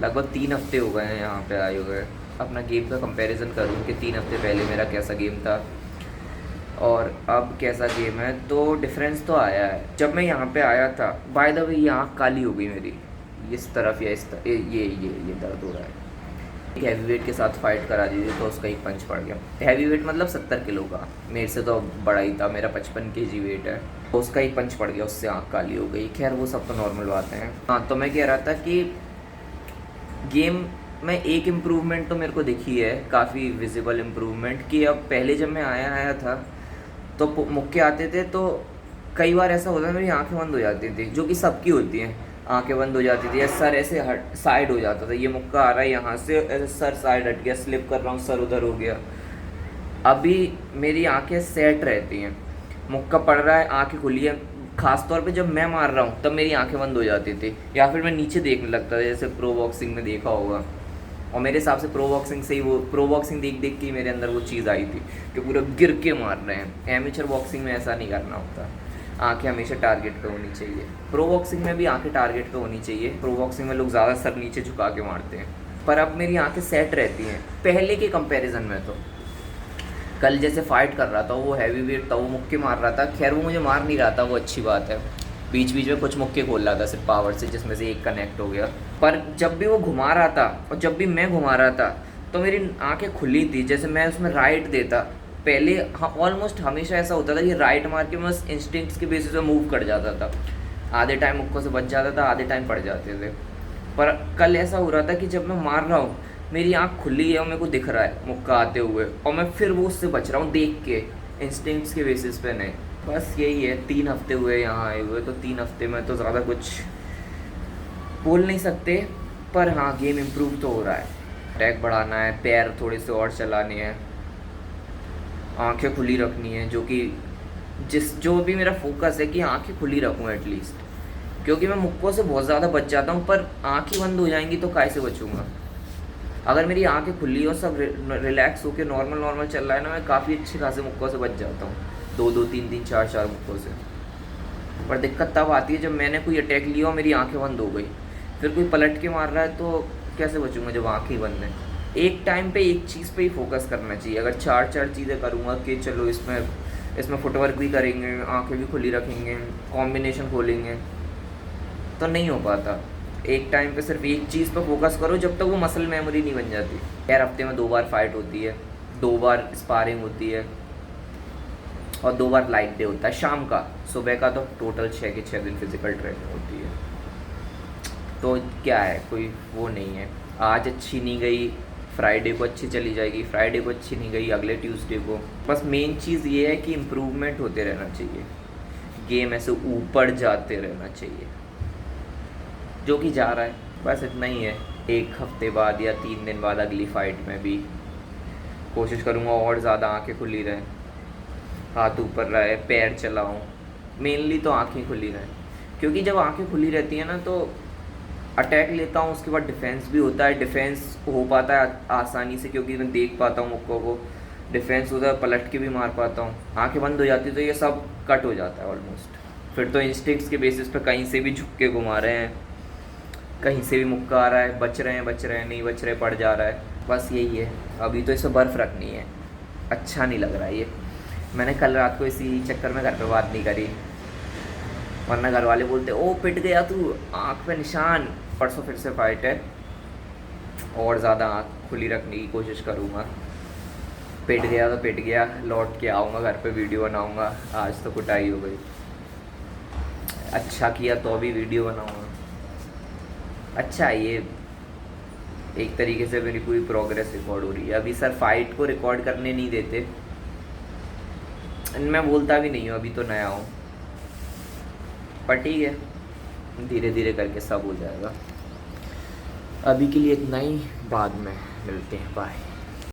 लगभग 3 हफ्ते हो गए हैं यहाँ पे आए हुए। अपना गेम का कंपैरिजन करूँ कि 3 हफ्ते पहले मेरा कैसा गेम था और अब कैसा गेम है, तो डिफरेंस तो आया है। जब मैं यहाँ पे आया था, बाय द वे ये आँख काली हो गई मेरी, इस तरफ या इस तरफ, ये दर्द हो रहा है। एक हैवी वेट के साथ फाइट करा दी थी तो उसका एक पंच पड़ गया। हैवी वेट मतलब 70 किलो का, मेरे से तो बड़ा ही था, मेरा 55 kg वेट है। तो उसका एक पंच पड़ गया, उससे आँख काली हो गई। खैर वो सब तो नॉर्मल बातें हैं। हाँ, तो मैं कह रहा था कि गेम में एक इम्प्रूवमेंट तो मेरे को दिखी है, काफ़ी विजिबल इम्प्रूवमेंट, कि अब पहले जब मैं आया था तो मुक्के आते थे तो कई बार ऐसा होता था मेरी आंखें बंद हो जाती थी, जो कि सबकी होती हैं, आंखें बंद हो जाती थी या सर ऐसे हट साइड हो जाता था। ये मुक्का आ रहा है यहाँ से, ऐसे सर साइड हट गया, स्लिप कर रहा हूँ, सर उधर हो गया। अभी मेरी आंखें सेट रहती हैं, मुक्का पड़ रहा है, आंखें खुली है। खास तौर पे जब मैं मार रहा हूँ तब मेरी आंखें बंद हो जाती थी, या फिर मैं नीचे देखने लगता था, जैसे प्रो बॉक्सिंग में देखा होगा। और मेरे हिसाब से प्रो बॉक्सिंग से ही वो प्रो बॉक्सिंग देख देख के मेरे अंदर वो चीज़ आई थी कि पूरा गिर के मार रहे हैं। एमेचर बॉक्सिंग में ऐसा नहीं करना होता, आंखें हमेशा टारगेट पे होनी चाहिए। प्रो बॉक्सिंग में भी आंखें टारगेट पे होनी चाहिए। प्रो बॉक्सिंग में लोग ज़्यादा सर नीचे झुका के मारते हैं, पर अब मेरी आंखें सेट रहती हैं पहले के कंपैरिजन में। तो कल जैसे फाइट कर रहा था, वो हैवी वेट था, वो मुक्के मार रहा था। खैर वो मुझे मार नहीं रहा था, वो अच्छी बात है। बीच बीच में कुछ मुक्के खोल रहा था सिर्फ पावर से, जिसमें से एक कनेक्ट हो गया। पर जब भी वो घुमा रहा था और जब भी मैं घुमा रहा था तो मेरी आंखें खुली थी। जैसे मैं उसमें राइट देता पहले, हाँ ऑलमोस्ट हमेशा ऐसा होता था कि राइट मार के मैं बस इंस्टिंक्ट्स के बेसिस पे मूव कर जाता था। आधे टाइम मुक्कों से बच जाता था, आधे टाइम पड़ जाते थे। पर कल ऐसा हो रहा था कि जब मैं मार रहा हूँ मेरी आँख खुली है और मेरे को दिख रहा है मुक्का आते हुए, और मैं फिर वो उससे बच रहा हूँ देख के, इंस्टिंक्ट्स के बेसिस पे नहीं। बस यही है, 3 हफ्ते हुए यहाँ आए हुए, तो 3 हफ्ते में तो ज़्यादा कुछ बोल नहीं सकते। पर हाँ, गेम इम्प्रूव तो हो रहा है। अटैक बढ़ाना है, पैर थोड़े से और चलाने हैं, आंखें खुली रखनी है, जो भी मेरा फोकस है कि आंखें खुली रखूँ एटलीस्ट, क्योंकि मैं मुक्कों से बहुत ज़्यादा बच जाता हूँ। पर आँखें बंद हो जाएंगी तो कैसे बचूँगा। अगर मेरी आंखें खुली और सब रिलैक्स होकर नॉर्मल चल रहा है ना, मैं काफ़ी अच्छे खासे मुक्कों से बच जाता हूँ, 2-2, 3-3, 4-4 मुक्कों से। पर दिक्कत तब आती है जब मैंने कोई अटैक लिया और मेरी आंखें बंद हो गई, फिर कोई पलट के मार रहा है तो कैसे बचूंगा जब आंखें बंद हैं। एक टाइम पे एक चीज़ पे ही फोकस करना चाहिए। अगर 4-4 चीज़ें करूँगा कि चलो इसमें फुटवर्क भी करेंगे, आंखें भी खुली रखेंगे, कॉम्बिनेशन खोलेंगे, तो नहीं हो पाता। एक टाइम पे सिर्फ एक चीज़ पे फोकस करो जब तक वो मसल मेमोरी नहीं बन जाती। यार हफ्ते में 2 बार फाइट होती है, 2 बार स्पारिंग होती है और 2 बार लाइट डे होता है शाम का। सुबह का तो टोटल 6 के 6 दिन फिजिकल ट्रेनिंग होती है। तो क्या है, कोई वो नहीं है, आज अच्छी नहीं गई फ्राइडे को अच्छी चली जाएगी, फ्राइडे को अच्छी नहीं गई अगले ट्यूसडे को। बस मेन चीज़ ये है कि इम्प्रूवमेंट होते रहना चाहिए, गेम ऐसे ऊपर जाते रहना चाहिए, जो कि जा रहा है। बस इतना ही है। 1 हफ्ते बाद या 3 दिन बाद अगली फ़ाइट में भी कोशिश करूँगा और ज़्यादा आंखें खुली रहें, हाथ ऊपर रहे, पैर चलाऊँ, मेनली तो आंखें खुली रहें। क्योंकि जब आंखें खुली रहती हैं ना तो अटैक लेता हूँ, उसके बाद डिफेंस भी होता है, डिफेंस हो पाता है आसानी से क्योंकि मैं देख पाता हूँ मुक्कों को, डिफेंस होता है, पलट के भी मार पाता हूँ। आंखें बंद हो जाती तो ये सब कट हो जाता है ऑलमोस्ट। फिर तो इंस्टिंक्ट्स के बेसिस पे कहीं से भी झुक के घुमा रहे हैं, कहीं से भी मुक्का आ रहा है, बच रहे हैं, नहीं बच रहे, पड़ जा रहा है। बस यही है। अभी तो इसमें बर्फ़ रखनी है, अच्छा नहीं लग रहा है ये। मैंने कल रात को इसी चक्कर में घर पे बात नहीं करी, वरना घर वाले बोलते ओ पिट गया तू, आँख पे निशान। परसों फिर से फाइट है, और ज़्यादा आँख खुली रखने की कोशिश करूँगा। पिट गया तो पिट गया, लौट के आऊँगा घर पे, वीडियो बनाऊँगा। आज तो कुटाई हो गई, अच्छा किया तो भी वीडियो बनाऊँगा। अच्छा, ये एक तरीके से मेरी पूरी प्रोग्रेस रिकॉर्ड हो रही है। अभी सर फाइट को रिकॉर्ड करने नहीं देते, मैं बोलता भी नहीं हूँ, अभी तो नया हूँ, पर ठीक है, धीरे धीरे करके सब हो जाएगा। अभी के लिए इतना ही, बाद में मिलते हैं, बाय।